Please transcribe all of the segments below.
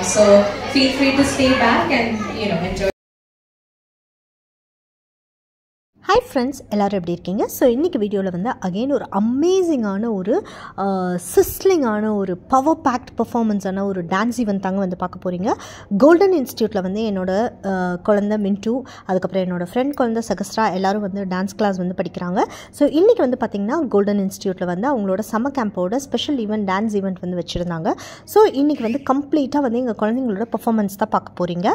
So feel free to stay back and enjoy. Hi friends, எல்லாரும் எப்படி இருக்கீங்க? So இன்றைக்கி வீடியோவில் வந்து அகெயின் ஒரு அமேசிங்கான ஒரு சிஸ்லிங்கான ஒரு பவர் பேக்ட் பர்ஃபார்மன்ஸான ஒரு டான்ஸ் ஈவென்ட் தாங்க வந்து பார்க்க போகிறீங்க. கோல்டன் இன்ஸ்டியூட்டில் வந்து என்னோடய குழந்தை மின்ட்டு, அதுக்கப்புறம் என்னோடய ஃப்ரெண்ட் குழந்தை சகஸ்ரா எல்லோரும் வந்து டான்ஸ் கிளாஸ் வந்து படிக்கிறாங்க. ஸோ இன்றைக்கி வந்து பார்த்திங்கன்னா கோல்டன் இன்ஸ்டியூட்டில் வந்து அவங்களோட சம்மர் கேம்போட ஸ்பெஷல் ஈவெண்ட் டான்ஸ் ஈவெண்ட் வந்து வச்சுருந்தாங்க. ஸோ இன்றைக்கி வந்து கம்ப்ளீட்டாக வந்து எங்கள் குழந்தைங்களோட பர்ஃபார்மன்ஸ் தான் பார்க்க போகிறீங்க.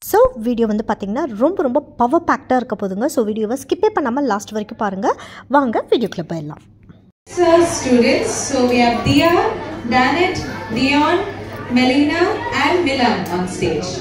ஸோ வீடியோ வந்து பார்த்திங்கன்னா ரொம்ப பவர் பேக்டாக இருக்க போதுங்க. ஸோ வீடியோவை ஸ்கிப்பே பண்ணாமல் லாஸ்ட் வரைக்கும் பாருங்கள். வாங்க வீடியோக்குள்ளே போயிடலாம். So students, so we have Dia, Danet, Dion, Melina and Milan on stage.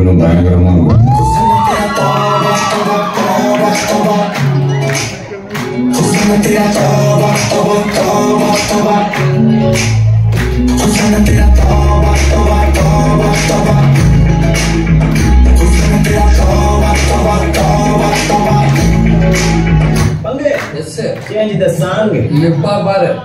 இன்னும் பயங்கரமா இருக்கும். Change the song. Lipa Bharat.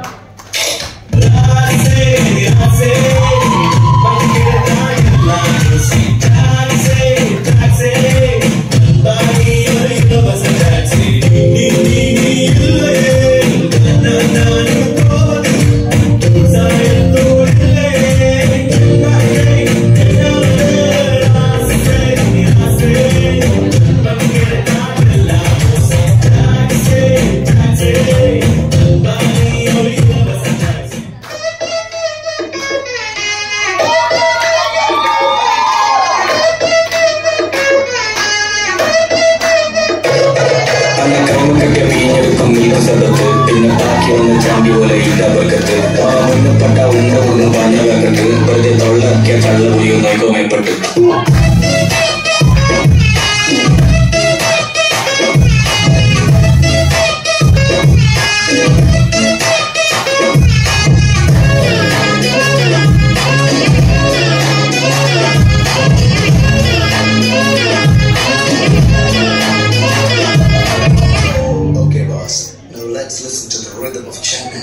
Okay, boss. Now let's listen to the rhythm of Chennai.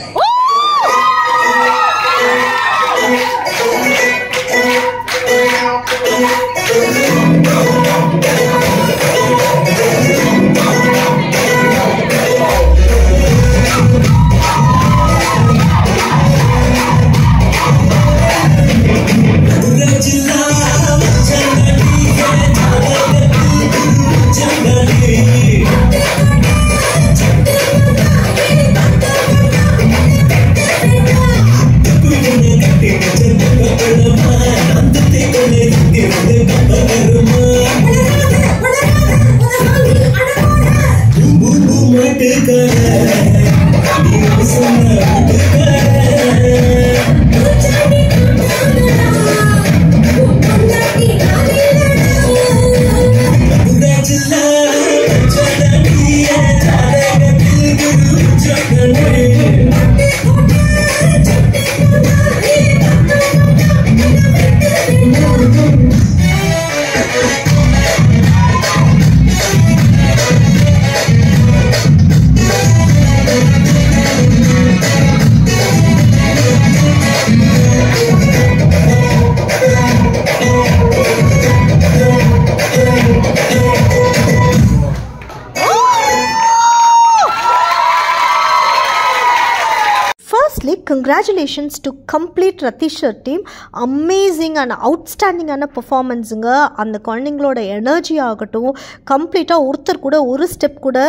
Congratulations to complete Ratishar team. Amazing and outstanding performance-ங்க. அந்த குழந்தைங்களோட energy ஆகட்டும் கம்ப்ளீட்டாக ஒருத்தர் கூட ஒரு ஸ்டெப் கூட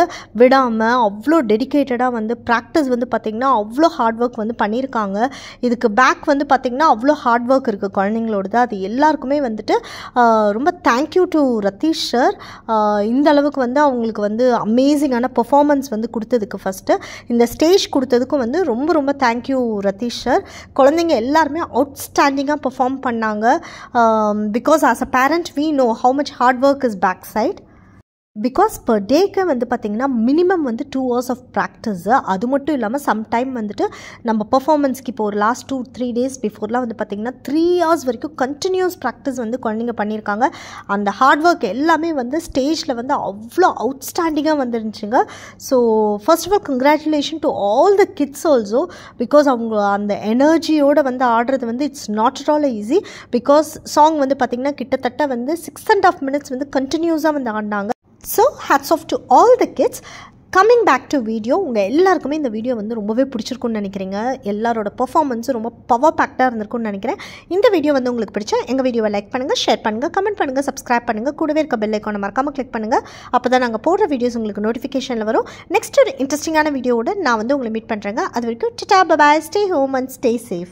விடாமல் அவ்வளோ டெடிக்கேட்டடாக வந்து ப்ராக்டிஸ் வந்து பார்த்திங்கன்னா அவ்வளோ ஹார்ட் ஒர்க் வந்து பண்ணியிருக்காங்க. இதுக்கு பேக் வந்து பார்த்திங்கன்னா அவ்வளோ ஹார்ட் ஒர்க் இருக்குது குழந்தைங்களோடது. அது எல்லாருக்குமே வந்துட்டு ரொம்ப தேங்க்யூ டு ரத்தீஷ் சார். இந்த அளவுக்கு வந்து அவங்களுக்கு வந்து அமேசிங்கான பெர்ஃபார்மன்ஸ் வந்து கொடுத்ததுக்கு ஃபஸ்ட்டு இந்த ஸ்டேஜ் கொடுத்ததுக்கும் வந்து ரொம்ப ரொம்ப தேங்க்யூ ரத்தீஷ் சார். குழந்தைங்க எல்லாருமே அவுட்ஸ்டாண்டிங்காக பெர்ஃபார்ம் பண்ணாங்க. Because as a parent we know how much hard work is back side. Because பர் டேக்கு வந்து பார்த்திங்கன்னா மினிமம் வந்து 2 hours ஆஃப் ப்ராக்டிஸு. அது மட்டும் இல்லாமல் சம்டைம் வந்துட்டு நம்ம பர்ஃபார்மன்ஸ்க்கு இப்போ ஒரு லாஸ்ட் 2-3 days பிஃபோர்லாம் வந்து பார்த்திங்கன்னா 3 hours வரைக்கும் கண்டினியூஸ் ப்ராக்டிஸ் வந்து குழந்தைங்க பண்ணியிருக்காங்க. அந்த ஹார்ட் ஒர்க் எல்லாமே வந்து ஸ்டேஜில் வந்து அவ்வளோ அவுட்ஸ்டாண்டிங்காக வந்துருந்துச்சுங்க. So first of all congratulation to all the kids also. Because அவங்க அந்த எனர்ஜியோடு வந்து ஆடுறது வந்து it's not at all easy. Because song வந்து பார்த்திங்கன்னா கிட்டத்தட்ட வந்து 6.5 minutes வந்து கண்டினியூஸாக வந்து ஆடினாங்க. So hats off to all the kids. Coming back to video, உங்கள் எல்லாருக்குமே இந்த வீடியோ வந்து ரொம்பவே பிடிச்சிருக்குன்னு நினைக்கிறீங்க. எல்லாரோட பர்ஃபார்மன்ஸும் ரொம்ப பவர் பேக்டாக இருந்திருக்குன்னு நினைக்கிறேன். இந்த வீடியோ வந்து உங்களுக்கு பிடிச்சா எங்கள் வீடியோவை லைக் பண்ணுங்கள், ஷேர் பண்ணுங்கள், கமெண்ட் பண்ணுங்கள், சப்ஸ்கிரைப் பண்ணுங்கள். கூடவே இருக்க பெல் ஐக்கானை மறக்காமல் கிளிக் பண்ணுங்கள். அப்போ தான் நாங்கள் போடுற வீடியோஸ் உங்களுக்கு நோட்டிஃபிகேஷனில் வரும். நெக்ஸ்ட் ஒரு இன்ட்ரெஸ்டிங்கான வீடியோவோட நான் வந்து உங்களை மீட் பண்ணுறேங்க. அது வரைக்கும் tata bye, stay home and stay safe.